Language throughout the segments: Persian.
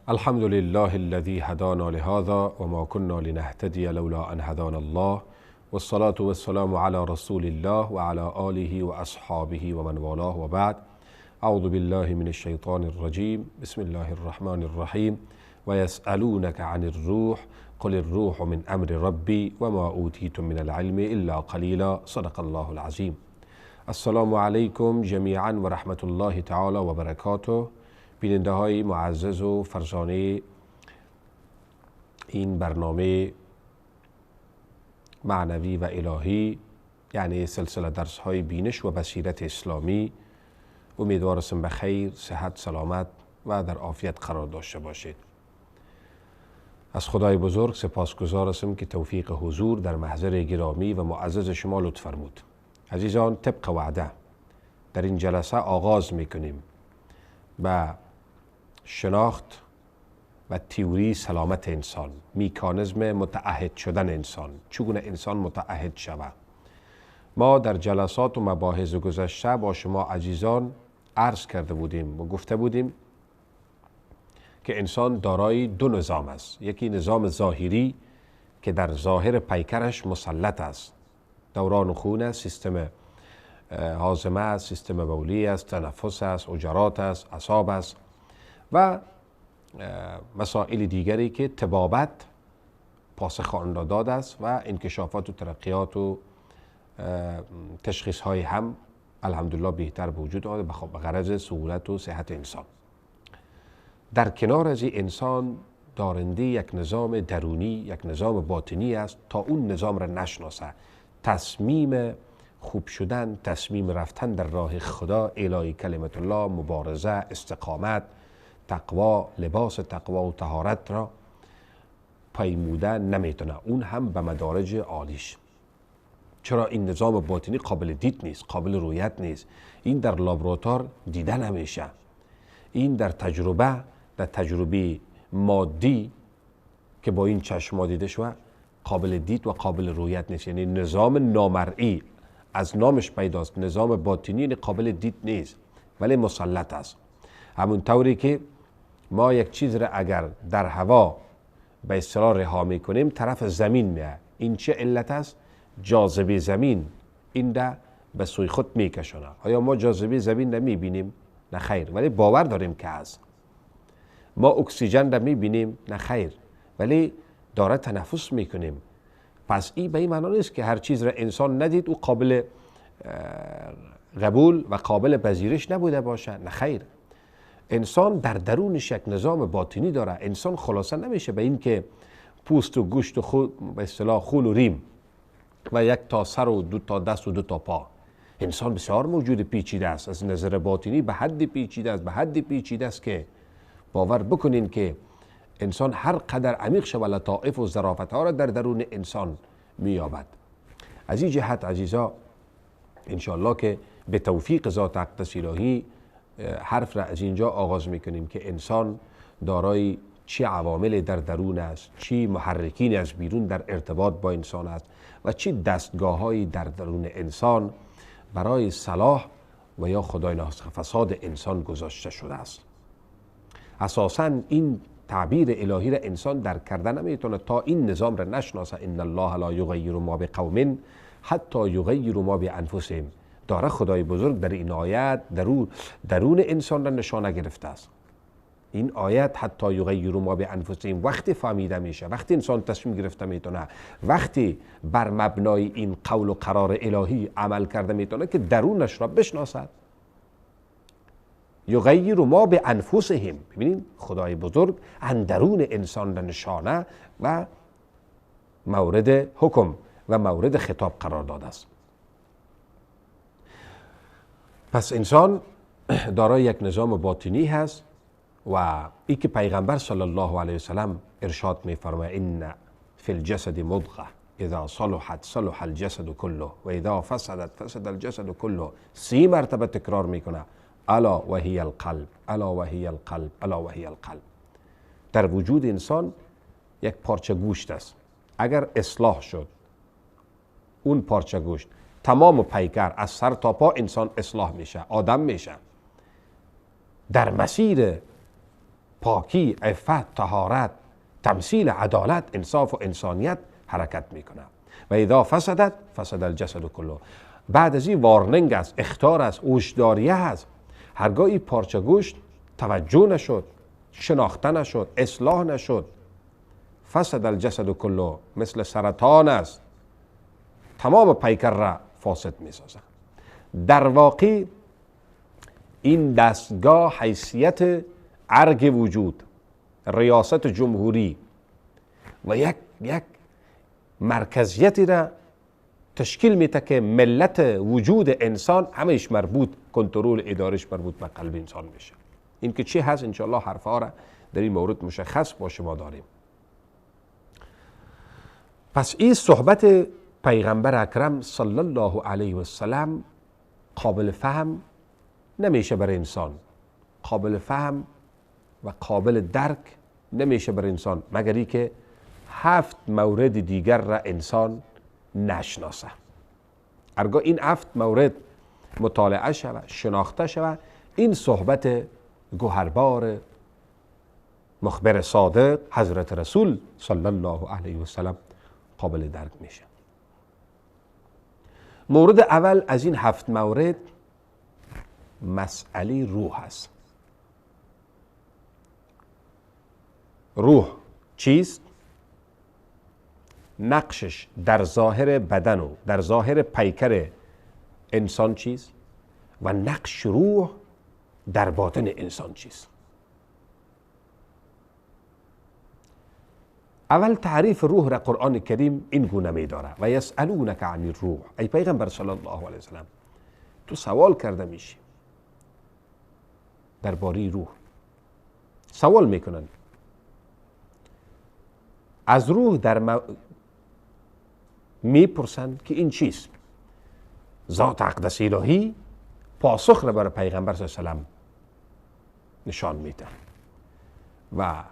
الحمد لله الذي هدانا لهذا وما كنا لنهتدي لولا أن هدانا الله والصلاة والسلام على رسول الله وعلى آله وأصحابه ومن والاه وبعد. أعوذ بالله من الشيطان الرجيم. بسم الله الرحمن الرحيم. ويسألونك عن الروح قل الروح من أمر ربي وما أوتيتم من العلم إلا قليلا. صدق الله العظيم. السلام علیکم جمیعا و رحمت الله تعالی و برکاته. بیننده های معزز و فرزانه این برنامه معنوی و الهی، یعنی سلسله درس های بینش و بصیرت اسلامی، امیدوارم به خیر، صحت، سلامت و در عافیت قرار داشته باشید. از خدای بزرگ سپاسگزارم که توفیق حضور در محضر گرامی و معزز شما لطف فرمود. عزیزان، طبق وعده در این جلسه آغاز میکنیم به شناخت و تئوری سلامت انسان، میکانیزم متعهد شدن انسان، چگونه انسان متعهد شود. ما در جلسات و مباحث گذشته با شما عزیزان عرض کرده بودیم و گفته بودیم که انسان دارای دو نظام است. یکی نظام ظاهری که در ظاهر پیکرش مسلط است، دوران خون است، سیستم هاضمه است، سیستم بولی است، تنفس است، حجرات است، اعصاب است و مسائل دیگری که طبابت پاسخ آن را داده است و انکشافات و ترقیات و تشخیص های هم الحمدلله بهتر به وجود آمده به غرض سهولت و صحت انسان. در کنار از این انسان دارنده یک نظام درونی، یک نظام باطنی است. تا اون نظام را نشناسه، تصمیم خوب شدن، تصمیم رفتن در راه خدا، اعلای کلمت الله، مبارزه، استقامت، تقوا، لباس تقوا و طهارت را پیموده نمیتونه، اون هم به مدارج عالیش. چرا؟ این نظام باطنی قابل دید نیست، قابل رویت نیست. این در لابراتوار دیده نمیشه. این در تجربه مادی که با این چشم دیده شود قابل دید و قابل رویت نیست. یعنی نظام نامرئی از نامش پیداست. نظام باطنی قابل دید نیست ولی مسلط است. همون طوری که ما یک چیز را اگر در هوا به اصطلاح رها میکنیم طرف زمین میاد. این چه علت است؟ جاذبه زمین این را به سوی خود میکشونه. آیا ما جاذبه زمین را میبینیم؟ نه خیر، ولی باور داریم که هست. ما اکسیژن را میبینیم؟ نه خیر، ولی داره تنفس میکنیم. پس این به این معنی نیست که هر چیز را انسان ندید و قابل قبول و قابل پذیرش نبوده باشه. نه خیر، انسان در درونش یک نظام باطنی داره. انسان خلاصه نمیشه به این که پوست و گوشت و به اصطلاح خون و ریم و یک تا سر و دو تا دست و دو تا پا. انسان بسیار موجود پیچیده است. از نظر باطنی به حد پیچیده است، به حد پیچیده است که باور بکنین که انسان هر قدر عمیق شود لطائف و ظرافت ها را در درون انسان مییابد. از این جهت عزیزا انشاءالله که به توفیق ذات اقدس الهی حرف را از اینجا آغاز میکنیم که انسان دارای چه عوامل در درون است، چه محرکین از بیرون در ارتباط با انسان است و چه دستگاههایی در درون انسان برای صلاح و یا خدای نخواسته فساد انسان گذاشته شده است. اساساً این تعبیر الهی را انسان درک کرده نمیتونه تا این نظام را نشناسه. ان الله لا یغیر ما بقوم حتی یغیروا ما بانفسهم. داره خدای بزرگ در این آیت درون انسان را نشانه گرفته است. این آیت حتی یغیروا ما بانفسهم وقتی فهمیده میشه، وقتی انسان تصمیم گرفته میتونه، وقتی بر مبنای این قول و قرار الهی عمل کرده میتونه که درونش را بشناسد. یغیروا ما بانفسهم. ببینید خدای بزرگ اندرون انسان را نشانه و مورد حکم و مورد خطاب قرار داده است. پس انسان دارای یک نظام باطنی هست و ای که پیغمبر صلی الله علیه وسلم ارشاد می‌فرماید ان فی الجسد مضغه اذا صلحت صلح الجسد كله و اذا فسدت فسد الجسد كله. 30 مرتبه تکرار میکنه الا و هی القلب، الا و هی القلب، الا و هی القلب. در وجود انسان یک پارچه گوشت است. اگر اصلاح شد اون پارچه گوشت، تمام پیکر از سر تا پا انسان اصلاح میشه، آدم میشه. در مسیر پاکی، عفت، طهارت، تمثیل عدالت، انصاف و انسانیت حرکت میکنه. و اذا فسدت فسد الجسد کله. بعد از این وارننگ است، اخطار است، هوشداریه هست. هرگاهی پارچه گوشت توجه نشد، شناخته نشد، اصلاح نشد، فسد الجسد کله، مثل سرطان است، تمام پیکر را فاسد می سازد. در واقع این دستگاه حیثیت ارگ وجود، ریاست جمهوری و یک مرکزیتی را تشکیل میده که ملت وجود انسان همش مربوط، کنترل ادارش مربوط به قلب انسان میشه. این که چی هست انشاءالله حرفها را در این مورد مشخص با شما داریم. پس این صحبت پیغمبر اکرم صلی الله علیه و سلم قابل فهم نمیشه برای انسان، قابل فهم و قابل درک نمیشه برای انسان مگر که 7 مورد دیگر را انسان نشناسه. هرگاه این 7 مورد مطالعه شود، شناخته شود، این صحبت گوهربار مخبر صادق حضرت رسول صلی الله علیه و سلم قابل درک میشه. مورد اول از این 7 مورد مسئله روح است. روح چیست؟ نقشش در ظاهر بدن و در ظاهر پیکر انسان چیست و نقش روح در باطن انسان چیست؟ اول تعریف روح را قرآن کریم این گونه می داره و یسألونک عن الروح. ای پیغمبر صلی الله علیه وسلم تو سوال کرده میشی درباره روح، سوال میکنن از روح، میپرسند که این چیست. ذات اقدس الهی پاسخ را برای پیغمبر صلی الله علیه وسلم نشان میده و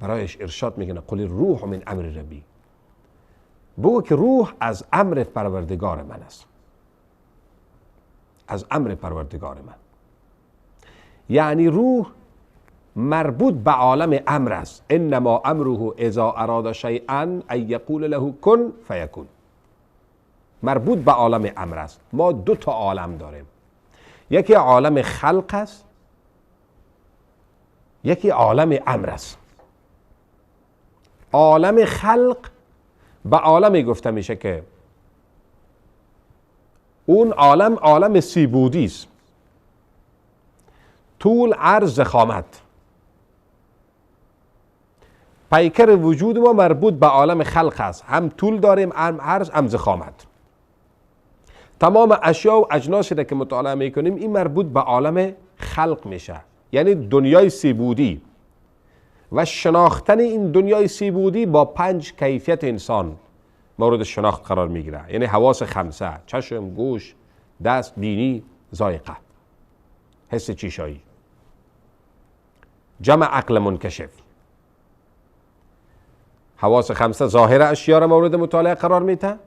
برایش ارشاد میکنه قل الروح من امر ربی، بگو که روح از امر پروردگار من است، از امر پروردگار من. یعنی روح مربوط به عالم امر است. انما امره اذا اراد شیئا ان یقول له کن فیکون. مربوط به عالم امر است. ما 2 تا عالم داریم، یکی عالم خلق است، یکی عالم امر است. عالم خلق به عالمی گفته میشه که اون عالم سیبودی است، طول، عرض، ضخامت. پیکر وجود ما مربوط به عالم خلق است، هم طول داریم، هم عرض، هم ضخامت. تمام اشیا و اجناسی که مطالعه میکنیم این مربوط به عالم خلق میشه، یعنی دنیای سیبودی. و شناختن این دنیای سیبودی با 5 کیفیت انسان مورد شناخت قرار میگیره، یعنی حواس 5: چشم، گوش، دست، بینی، ذائقه، حس چیشایی. جمع عقل منکشف. حواس 5 ظاهر اشیا را مورد مطالعه قرار میده،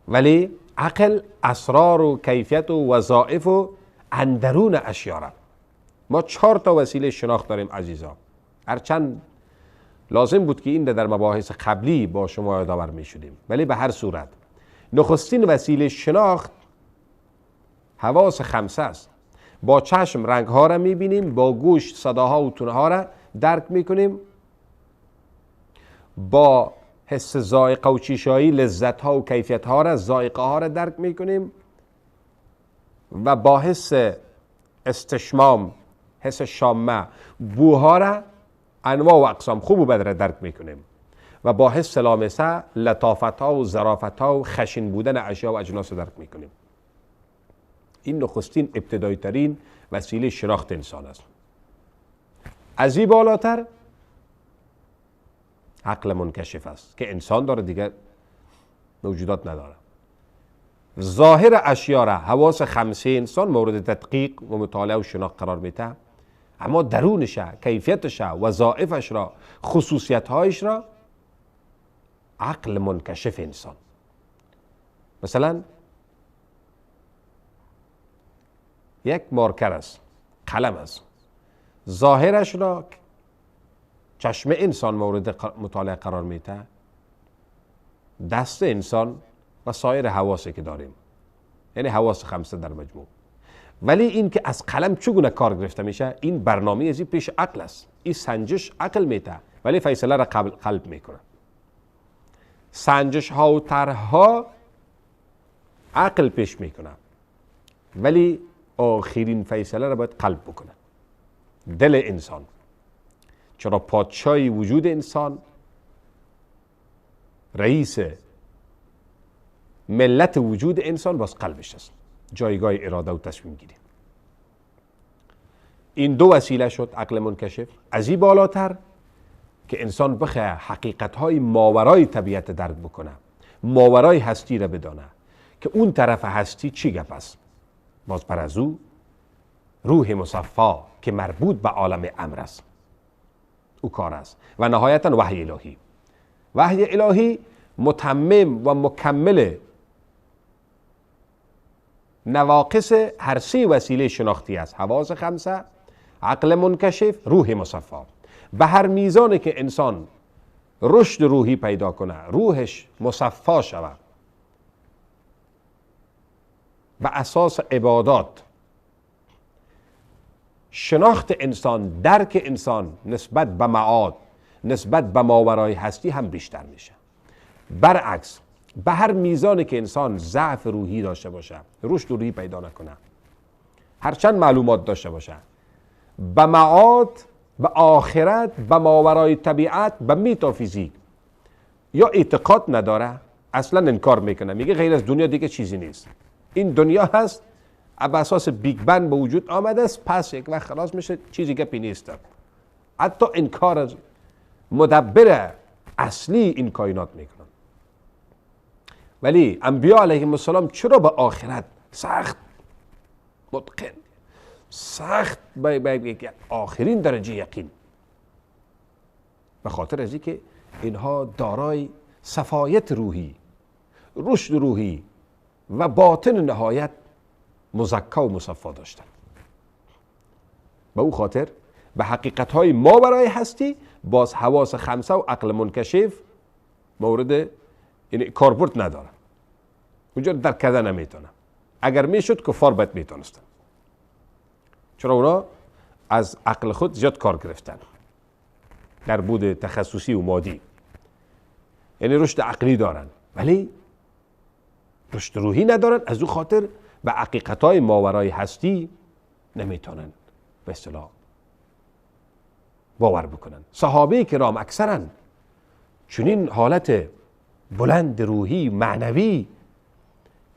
ولی عقل اسرار و کیفیت و وظایف و اندرون اشیا را. ما 4 تا وسیله شناخت داریم عزیزان. هرچند لازم بود که این در مباحث قبلی با شما یادآور می شدیم، ولی به هر صورت نخستین وسیله شناخت حواس 5 است. با چشم رنگ ها را می بینیم، با گوش صداها و تون ها را درک می کنیم، با حس ذائقه و چیشایی لذت ها و کیفیت ها را، ذائقه ها را درک می کنیم، و با حس استشمام، حس شامه، بوها را، انواع و اقسام خوب و بد را درک میکنیم، و با حس لامسه لطافت ها و ظرافت ها و خشن بودن اشیا و اجناس را درک میکنیم. این نخستین ابتدایی ترین وسیله شناخت انسان است. از این بالاتر عقل منکشف است که انسان داره، دیگر موجودات نداره. ظاهر اشیا را، حواس 5 انسان مورد تدقیق و مطالعه و شناخت قرار میده، اما درونش، کیفیتش، وظایفش را، خصوصیت‌هایش را عقل منکشف انسان. مثلا یک مارکر است، قلم است، ظاهرش را چشم انسان مورد مطالعه قرار میده، دست انسان و سایر حواسی که داریم، یعنی حواس خمسه در مجموع. ولی این که از قلم چگونه کار گرفته میشه، این برنامه ازی پیش عقل است. این سنجش عقل میده ولی فیصله را قلب میکنه. سنجش ها و طرحها عقل پیش میکنه ولی آخرین فیصله را باید قلب بکنه، دل انسان. چرا پادشاهی وجود انسان، رئیس ملت وجود انسان باز قلبش است، جایگاه اراده و تصمیم گیری. این دو وسیله شد عقل منکشف. از این بالاتر که انسان بخواه حقیقت‌های ماورای طبیعت درک بکنه، ماورای هستی را بدانه که اون طرف هستی چی گپ است. باز پر از او روح مصفا که مربوط به عالم امر است، او کار است. و نهایتا وحی الهی. وحی الهی متمم و مکمل نواقص هر سه وسیله شناختی است: حواس خمسه، عقل منکشف، روح مصفا. به هر میزانی که انسان رشد روحی پیدا کنه، روحش مصفا شود، به اساس عبادات شناخت انسان، درک انسان نسبت به معاد، نسبت به ماورای هستی هم بیشتر میشه. برعکس، به هر میزانی که انسان ضعف روحی داشته باشه، رشد روحی پیدا نکنه، هرچند معلومات داشته باشه، به معاد، به آخرت، به ماورای طبیعت، به میتافیزیک یا اعتقاد نداره، اصلا انکار میکنه، میگه غیر از دنیا دیگه چیزی نیست. این دنیا هست، به اساس بیگ بن به وجود آمده است، پس یک وقت خلاص میشه، چیزی گپی نیست. حتی انکار از مدبر اصلی این کائنات میکنن. ولی انبیاء علیهم السلام چرا به آخرت سخت متقن، سخت به آخرین درجه یقین؟ به خاطر از اینکه اینها دارای صفایت روحی، رشد روحی و باطن نهایت مزکا و مصفا داشتن. به او خاطر به حقیقت‌های ماورای هستی باز حواس خمسه و عقل منکشف مورد یعنی کاربرد نداره، اونجا درک کرده نمیتونه. اگر میشد کفار باید میتونستن، چرا اونا از عقل خود زیاد کار گرفتن در بود تخصصی و مادی، یعنی رشد عقلی دارن ولی رشد روحی ندارن. از او خاطر به حقیقت‌های ماورای هستی نمیتونن به اصطلاح باور بکنن. صحابه کرام اکثرا چنین حالت بلند روحی، معنوی،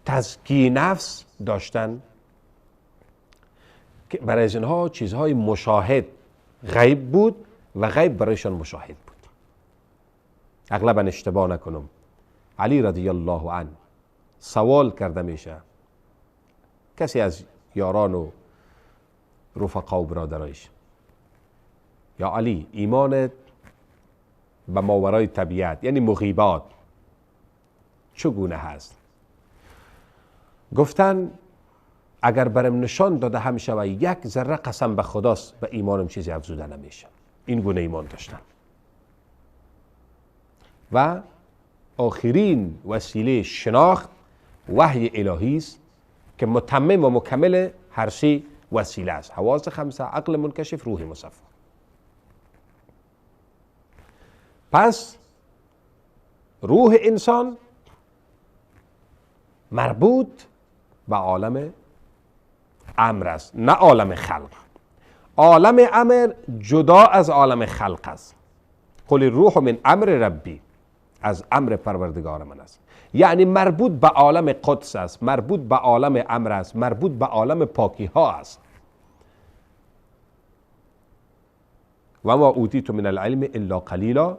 تزکیه نفس داشتن که برای از اینها چیزهای مشاهد غیب بود و غیب برایشان مشاهد بود. اغلبا اشتباه نکنم، علی رضی الله عنه سوال کرده میشه، کسی از یاران و رفقا و برادرایش: یا علی، ایمانت به ماورای طبیعت یعنی مغیبات چگونه هست؟ گفتن اگر برم نشان داده هم شود یک ذره، قسم به خداست به ایمانم چیزی افزوده نمیشه. این گونه ایمان داشتن. و آخرین وسیله شناخت وحی الهی است که متمم و مکمل هر سه وسیله است: حواس خمسه، عقل منکشف، روح مصفا. پس روح انسان مربوط به عالم امر است، نه عالم خلق. عالم امر جدا از عالم خلق است. قل الروح من امر ربی، از امر پروردگار من است. یعنی مربوط به عالم قدس است، مربوط به عالم امر است، مربوط به عالم پاکی ها است. و ما اوتیتم من العلم الا قلیلا،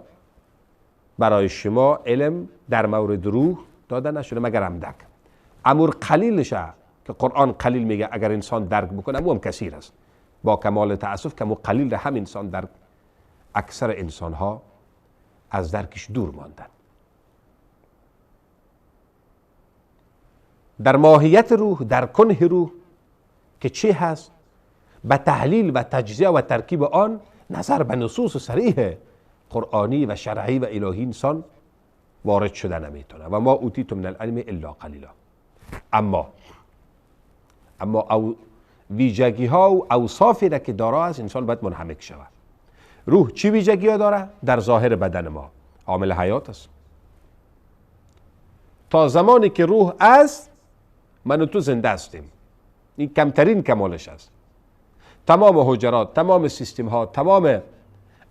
برای شما علم در مورد روح داده نشده مگر اندک. امور قلیلشه که قرآن قلیل میگه اگر انسان درک بکنه هم کثیر است. با کمال تأسف که قلیل هم انسان درک، اکثر انسان ها از درکش دور ماندن. در ماهیت روح، در کنه روح که چی هست به تحلیل و تجزیه و ترکیب آن نظر به نصوص صریح قرآنی و شرعی و الهی انسان وارد شده نمیتونه. و ما اوتیتم من العلم الا قلیلا. اما او ویژگی ها و اوصافی را که داره از انسان باید منحمک شود. روح چی ویژگی ها داره؟ در ظاهر بدن ما عامل حیات است. تا زمانی که روح است من و تو زنده هستیم. این کمترین کمالش است. تمام حجرات، تمام سیستم ها، تمام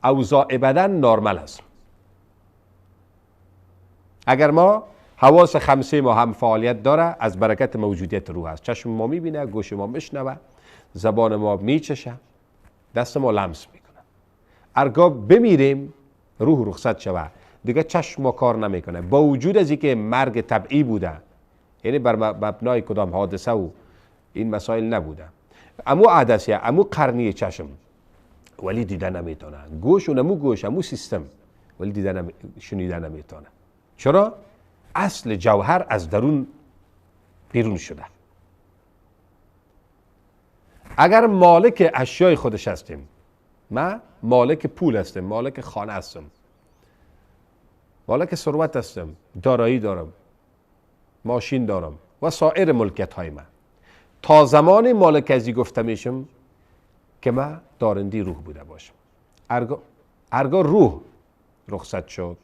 اوضاع بدن نرمال است. اگر ما حواس خمسه ما هم فعالیت داره از برکت موجودیت روح است. چشم ما میبینه، گوش ما میشنوه، زبان ما میچشه، دست ما لمس میکنه. هرگاه بمیریم روح رخصت شود دیگه چشم ما کار نمیکنه. با وجود از اینکه مرگ طبیعی بوده، یعنی بر مبنای کدام حادثه و این مسائل نبوده، امو عدسیه، امو قرنیه چشم ولی دیده نمیتونه، گوش و نمو گوش، امو سیستم ولی شنیده نمیتونه. چرا؟ اصل جوهر از درون بیرون شده. اگر مالک اشیای خودش هستیم، من مالک پول هستم، مالک خانه هستم، مالک ثروت هستم، دارایی دارم، ماشین دارم و سایر ملکیت های من، تا زمان مالک ازی گفته میشم که من دارندی روح بوده باشم. هرگاه روح رخصت شد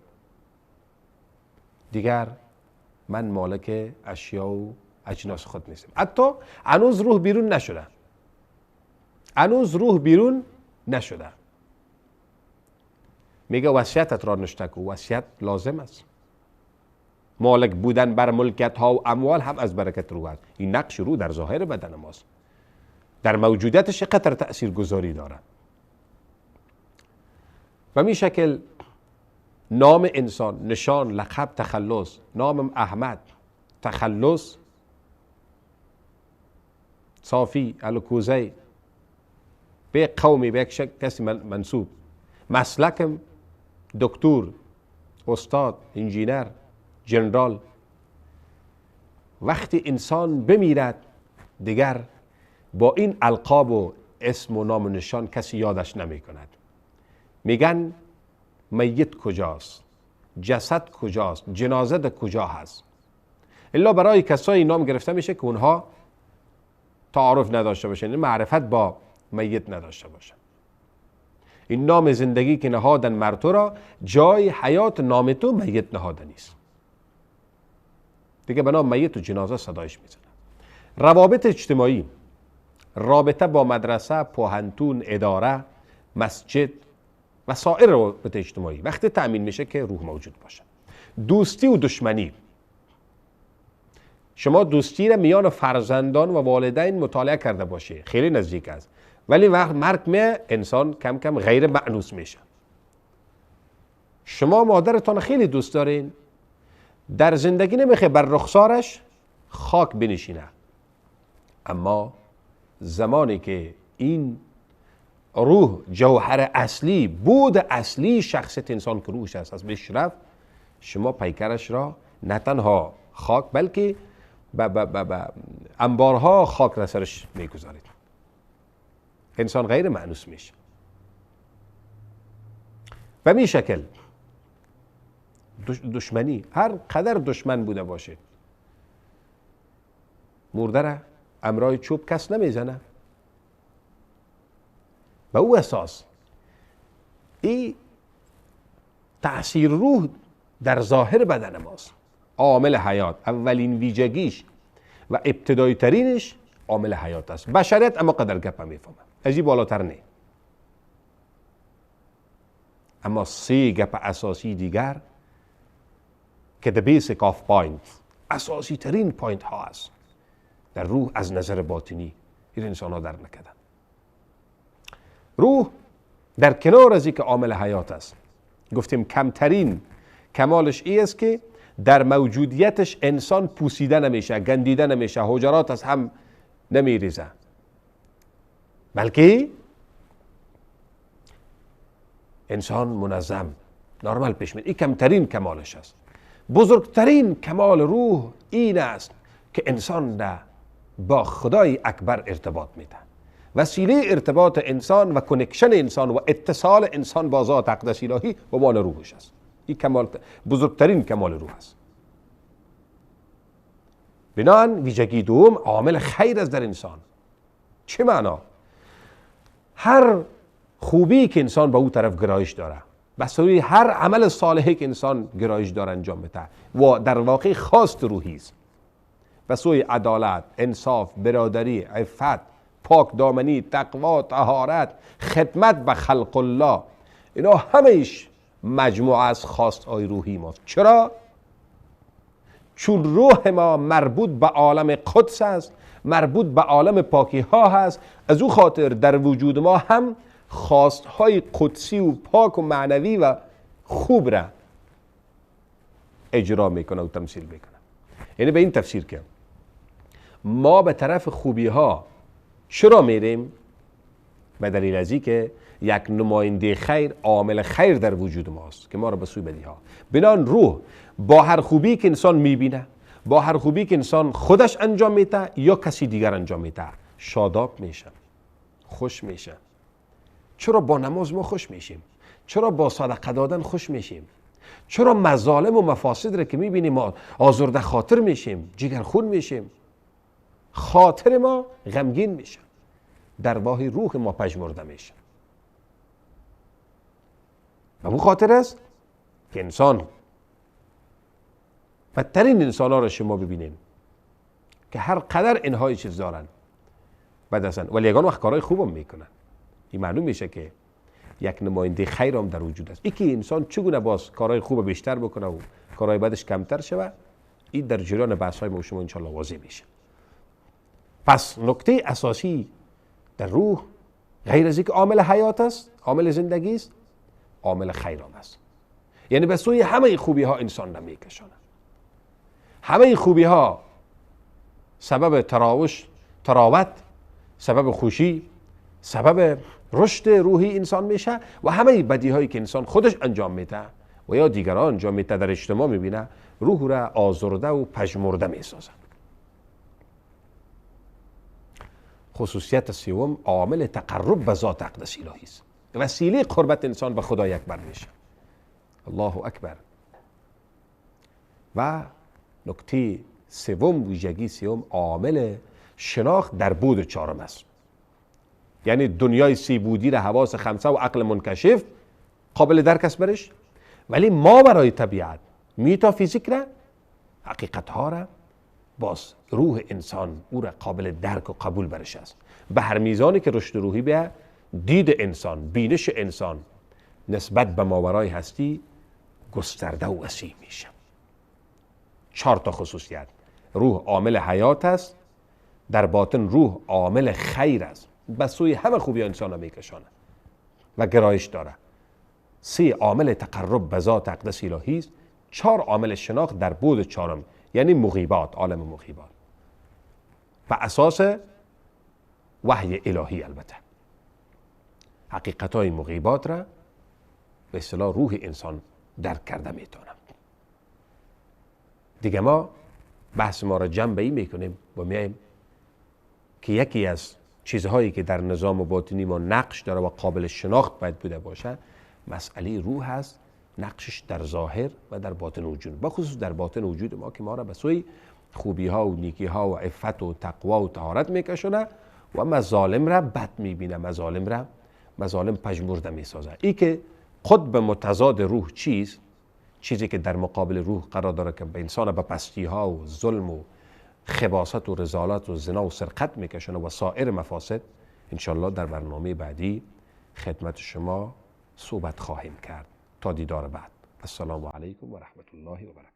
دیگر من مالک اشیا و اجناس خود نیستم. حتی هنوز روح بیرون نشده، هنوز روح بیرون نشده. میگه وصیتت را نشته کو، وصیت لازم است. مالک بودن بر ملکیت ها و اموال هم از برکت روح است. این نقش روح در ظاهر بدن ماست، در موجودیتش قطر تأثیر گذاری داره. و می شکل نام انسان، نشان، لقب، تخلص. نامم احمد، تخلص صافی الکوزی، به قومی به یک کسی منصوب. مسلکم دکتر، استاد، انجینر، جنرال. وقتی انسان بمیرد دیگر با این القاب و اسم و نام و نشان کسی یادش نمی کند. میگن میت کجاست، جسد کجاست، جنازه در کجا هست. الا برای کسایی نام گرفته میشه که اونها تعارف نداشته باشن، معرفت با میت نداشته باشن. این نام زندگی که نهادن مر تو را، جای حیات نام تو میت نهاده نیست. دیگه به نام میت و جنازه صدایش میزنن. روابط اجتماعی، رابطه با مدرسه، پوهنتون، اداره، مسجد و سایر روابط اجتماعی وقتی تأمین میشه که روح موجود باشه. دوستی و دشمنی. شما دوستی را میان فرزندان و والدین مطالعه کرده باشه، خیلی نزدیک است، ولی وقت مرگ میه انسان کم کم غیر مأنوس میشه. شما مادرتان خیلی دوست دارین، در زندگی نمیخه بر رخسارش خاک بنشینه، اما زمانی که این روح جوهر اصلی، بود اصلی شخصیت انسان که روحش است از بهش رفت، شما پیکرش را نه تنها خاک بلکه انبارها خاک را سرش میگذارید. انسان غیر مأنوس میشه. و می شکل دشمنی، هر قدر دشمن بوده باشه، مرده را امرای چوب کس نمیزنه. به او اساس این تأثیر روح در ظاهر بدن ماست. عامل حیات، اولین ویژگیش و ابتدایی ترینش عامل حیات است. بشریت اما قدر گپ میفهمه، از این بالاتر نه. اما سه گپ اساسی دیگر که the basic of point، اساسی ترین پوینت ها است در روح از نظر باطنی، این انسان ها در نکردن. روح در کنار از اینکه عامل حیات است، گفتیم کمترین کمالش ای است که در موجودیتش انسان پوسیده نمیشه، گندیده نمیشه، حجرات از هم نمیریزه، بلکه انسان منظم نرمال پیش میره. این کمترین کمالش است. بزرگترین کمال روح این است که انسان با خدای اکبر ارتباط میده. وسیله ارتباط انسان و کنکشن انسان و اتصال انسان با ذات اقدس الهی و مال روحش است. این کمال، بزرگترین کمال روح است. بنابراین ویژگی دوم عامل خیر است در انسان. چه معنا؟ هر خوبی که انسان به او طرف گرایش داره، بسیاری هر عمل صالحی که انسان گرایش داره انجام بده و در واقع خواست روحی است، به سوی عدالت، انصاف، برادری، عفت، پاک دامنی، تقوا، طهارت، خدمت به خلق الله، اینا همهش مجموعه از خواستهای روحی ماست. چرا؟ چون روح ما مربوط به عالم قدس است، مربوط به عالم پاکی ها هست. از او خاطر در وجود ما هم خواستهای قدسی و پاک و معنوی و خوب را اجرا میکنه و تمثیل میکنه. یعنی به این تفسیر که ما به طرف خوبی ها چرا میریم؟ به دلیل ازی که یک نماینده خیر، عامل خیر در وجود ماست که ما را به سوی بدی ها. بنان روح با هر خوبی که انسان میبینه، با هر خوبی که انسان خودش انجام میده یا کسی دیگر انجام میده، شاداب میشه، خوش میشه. چرا با نماز ما خوش میشیم؟ چرا با صدقه دادن خوش میشیم؟ چرا مظالم و مفاسد را که میبینیم ما آزرده خاطر میشیم، جگرخون میشیم، خاطر ما غمگین میشه، در واقع روح ما پژمرده میشه. و اون خاطر است که انسان، بدترین انسان ها را شما ببینین که هر قدر اینهای چیز دارن بد هستن ولی یگان وقت کارهای خوبم میکنن. این معلوم میشه که یک نماینده خیر هم در وجود است. این که انسان چگونه باز کارهای خوب بیشتر بکنه و کارهای بدش کمتر شود، این در جریان بحث های ما و شما انشاءالله واضح میشه. پس نکته اساسی در روح غیر از اینکه عامل حیات است، عامل زندگی است، عامل خیرام است. یعنی به سوی همه خوبی ها انسان را میکشانه. همه خوبی ها سبب تراوت، سبب خوشی، سبب رشد روحی انسان میشه و همه بدی هایی که انسان خودش انجام میده و یا دیگران انجام میده در اجتماع میبینه، روح را آزرده و پژمرده میسازه. خصوصیت سوم عامل تقرب به ذات اقدس الهی است. وسیله قربت انسان به خدا یکبر میشه. الله اکبر. و نکته سوم، ویژگی سوم، عامل شناخت در بود چهارم است. یعنی دنیای سی بودی را حواس خمسه و عقل منکشف قابل درک است برش، ولی ما برای طبیعت، میتافیزیک را، حقیقت ها را، باز روح انسان او را قابل درک و قبول برش است. به هر میزانی که رشد روحی به دید انسان، بینش انسان نسبت به ماورای هستی گسترده و وسیع میشه. 4 تا خصوصیت. روح عامل حیات است، در باطن روح عامل خیر است، به سوی همه خوبی انسان را میکشانه و گرایش داره. 3 عامل تقرب به ذات اقدس الهی است. 4 عامل شناخت در بود چهارم، یعنی مغیبات، عالم مغیبات، و اساس وحی الهی. البته حقیقت‌های مغیبات را به اصطلاح روح انسان درک کرده میتونه. دیگه ما بحث ما را جمع به این میکنیم و میایم که یکی از چیزهایی که در نظام باطنی ما نقش داره و قابل شناخت باید بوده باشه، مسئله روح هست. نقشش در ظاهر و در باطن وجود، بخصوص در باطن وجود ما، که ما را به سوی خوبی ها و نیکی ها و عفت و تقوا و طهارت میکشونه و مظالم را بد میبینه، مظالم پژمرده میسازه. این که قطب متضاد روح چیست؟ چیزی که در مقابل روح قرار داره که به انسان به پستی ها و ظلم و خباثت و رذالت و زنا و سرقت میکشونه و سایر مفاسد، انشالله در برنامه بعدی خدمت شما صحبت خواهیم کرد. تا دیدار بعد. السلام علیکم و رحمت الله و برکاته.